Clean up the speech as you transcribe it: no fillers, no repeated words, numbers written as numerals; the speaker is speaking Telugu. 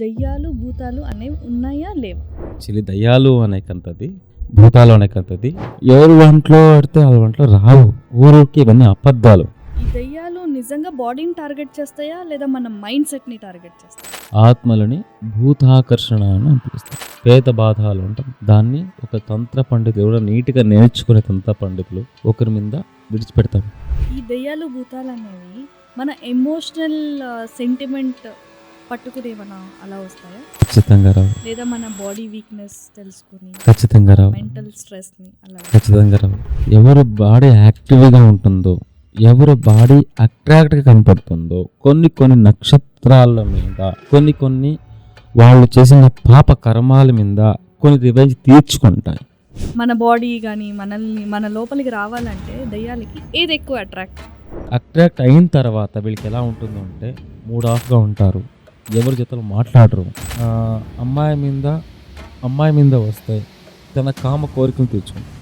దెయ్యాలు, భూతాలు అనేవి ఉన్నాయా? లేవా? యాక్చువల్లీ దయ్యాలు అనేకంతది, భూతాలు అనేకంతది ఎవరి వంట్లో పడితే వాళ్ళ వంట్లో రావు. ఊరికి ఇవన్నీ అబద్ధాలు. ఈ దెయ్యాలు నిజంగా బాడీని టార్గెట్ చేస్తాయా లేదా మన మైండ్ సెట్ని టార్గెట్ చేస్తాయా? ఆత్మలని భూతాకర్షణ అని పిలుస్తారు. పేద బాధాలు అంటాం దాన్ని. ఒక తంత్ర పండితులు కూడా నీట్గా నేర్చుకునే తంత్ర పండితులు ఒకరి మీద విడిచిపెడతాం. ఈ దెయ్యాలు, భూతాలు అనేవి మన ఎమోషనల్ సెంటిమెంట్ పట్టుకునేమన్నా అలా వస్తాయా? ఖచ్చితంగా రావు. లేదా మన బాడీ వీక్నెస్ తెలుసుకుని ఖచ్చితంగా రావు. మెంటల్ స్ట్రెస్ని అలా? ఖచ్చితంగా రావు. ఎవరు బాడీ యాక్టివ్గా ఉంటుందో, ఎవరు బాడీ అట్రాక్ట్గా కనపడుతుందో, కొన్ని నక్షత్రాల మీద, కొన్ని వాళ్ళు చేసిన పాప కర్మాల మీద కొన్ని రివెంజ్ తీర్చుకుంటాయి. మన బాడీ కానీ మనల్ని మన లోపలికి రావాలంటే దయ్యాలకి ఏది ఎక్కువ అట్రాక్ట్ అయిన తర్వాత వీళ్ళకి ఎలా ఉంటుందో అంటే మూడ్ ఆఫ్గా ఉంటారు, ఎవరి జతలో మాట్లాడరు. అమ్మాయి మీద వస్తే తన కామ కోరికలు తీర్చుకుంటారు.